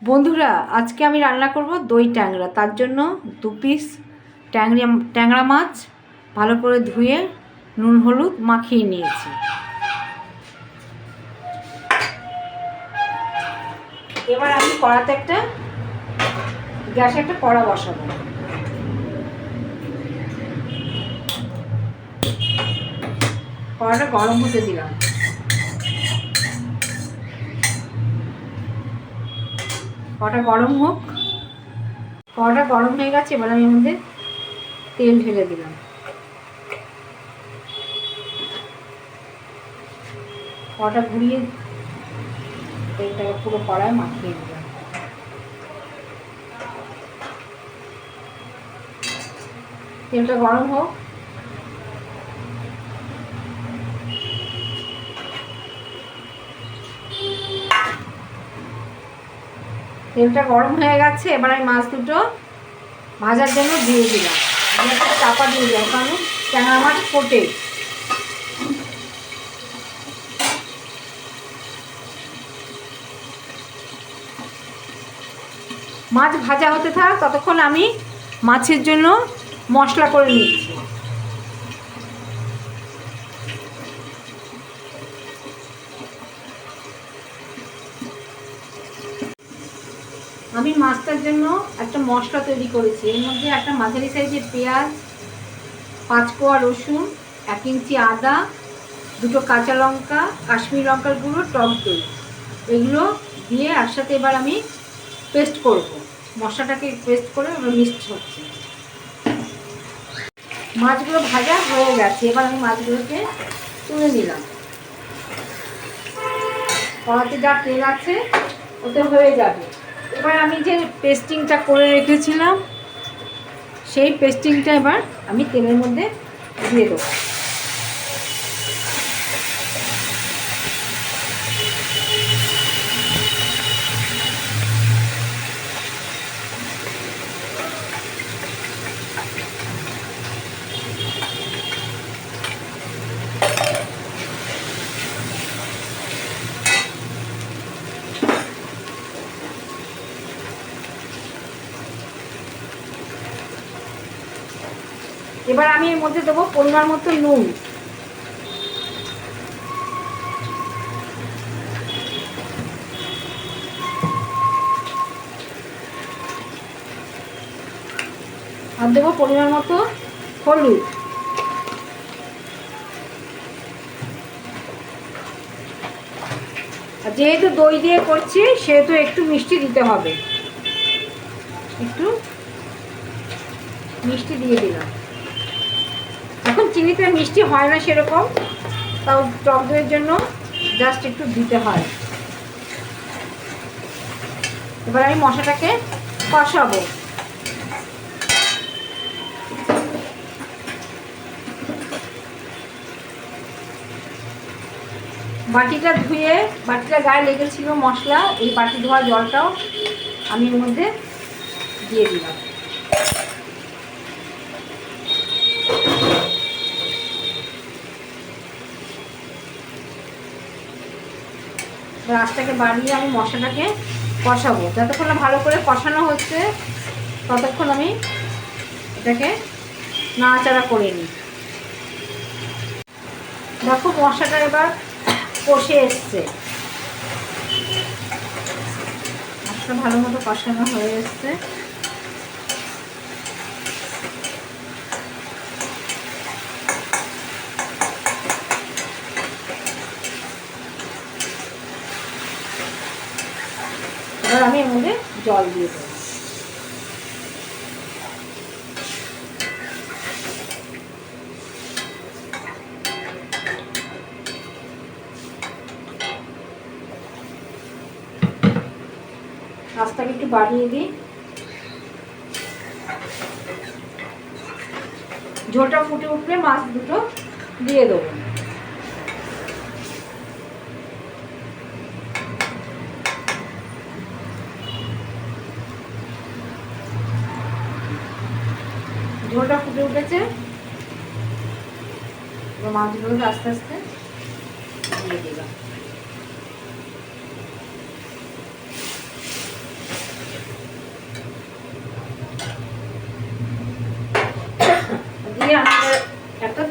বন্ধুরা, আজকে আমি রান্না করব দই ট্যাংরা। তার জন্য 2 পিস ট্যাংরা মাছ ভালো করে ধুয়ে নুন হলুদ মাখিয়ে নিয়েছি। এবার আমি গ্যাসে একটা কড়া বসাবো। কড়াটা গরম হতে দিলাম। কড়াটা গরম হোক। কড়াটা গরম হয়ে গেছে, এবার আমি এর মধ্যে তেল ঢেলে দিলাম। কড়াটা ঘুরিয়ে তেলটাকে পুরো কড়ায় মাখিয়ে দিলাম। তেলটা গরম হোক। তেলটা গরম হয়ে গেছে, এবার আমি মাছ দুটো ভাজার জন্য দিয়ে দিলাম। চাপা দিয়ে দিলাম, কারণ ট্যাংরা মাছ ফোটে। মাছ ভাজা হতে থাক, ততক্ষণ আমি মাছের জন্য মশলা করে নিচ্ছি। আমি মাছটার জন্য একটা মশলা তৈরি করেছি। এর মধ্যে একটা মাঝারি সাইজের পেঁয়াজ, 5 কোয়া রসুন, 1 ইঞ্চি আদা, 2টো কাঁচা লঙ্কা, কাশ্মীরি লঙ্কার গুঁড়ো, টক দই, এগুলো দিয়ে একসাথে এবার আমি পেস্ট করব। মশলাটাকে পেস্ট করে মিক্সড হচ্ছে। মাছগুলো ভাজা হয়ে গেছে, এবার আমি মাছগুলোকে তুলে নিলাম। কড়াতে যা তেল আছে ওতে হয়ে যাবে। এবার আমি যে পেস্টিংটা করে রেখেছিলাম, সেই পেস্টিংটা এবার আমি তেলের মধ্যে দিয়ে দেবো। এবার আমি এর মধ্যে দেবো পরিমাণ মতো নুন। আর দেবো পরিমাণ মতো হলুদ। আর যেহেতু দই দিয়ে করছি, সেহেতু একটু মিষ্টি দিতে হবে। একটু মিষ্টি দিয়ে দিলাম। এখন চিনিতে মিষ্টি হয় না সেরকম, তাও টক দইয়ের জন্য জাস্ট একটু দিতে হয়। এবার আমি মশলাটাকে কষাবো। বাটিটা গায়ে লেগেছিল মশলা, এই বাটি ধোয়া জলটাও আমি এর মধ্যে দিয়ে দিলাম। আঁচটাকে বাড়িয়ে আমি মশলাটাকে কষাবো। যতক্ষণ না ভালো করে কষানো হচ্ছে, ততক্ষণ আমি এটাকে নাড়াচাড়া করে নিই। দেখো মশলাটা এবার কষে এসছে, মশলা ভালো মতো কষানো হয়ে এসছে। এবার আমি এর মধ্যে জল দিয়ে দেবো। আঁচটাকে একটু বাড়িয়ে দিই। ঝোলটা ফুটে উঠলে মাছ দুটো দিয়ে দেবো। ঝোলটা ফুটে উঠেছে, মাছগুলোকে আস্তে আস্তে দিয়ে দিলাম।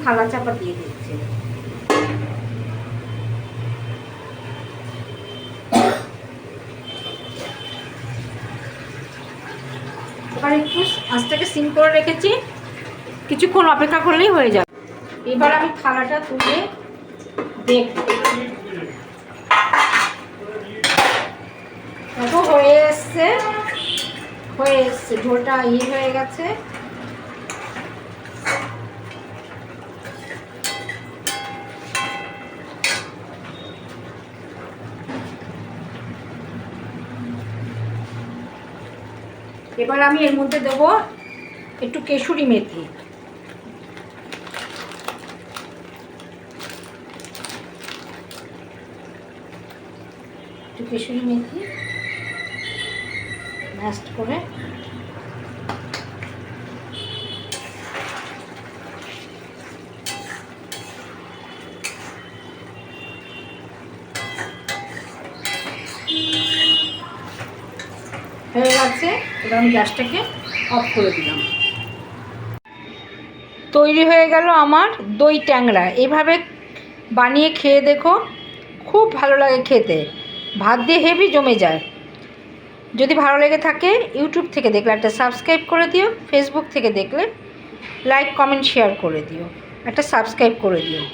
থালা চাপা দিয়ে দিচ্ছি। এবার একটু আঁচটাকে সিম করে রেখেছি, কিছুক্ষণ অপেক্ষা করলেই হয়ে যাবে। এবার আমি থালাটা তুলে দেখব। দেখো হয়ে এসছে, ঝোলটা হয়ে গেছে। এবার আমি এর মধ্যে দেবো একটু কেশরি মেথি। কেশরি মেথি ম্যাশড করে হয়ে গেছে। এবার আমি গ্যাসটাকে অফ করে দিলাম। তৈরি হয়ে গেল আমার দই ট্যাংরা। এভাবে বানিয়ে খেয়ে দেখো, খুব ভালো লাগে খেতে, ভাত দিয়ে হেভি জমে যায়। যদি ভালো লেগে থাকে, ইউটিউব থেকে দেখলে একটা সাবস্ক্রাইব করে দিও, ফেসবুক থেকে দেখলে লাইক কমেন্ট শেয়ার করে দিও, একটা সাবস্ক্রাইব করে দিও।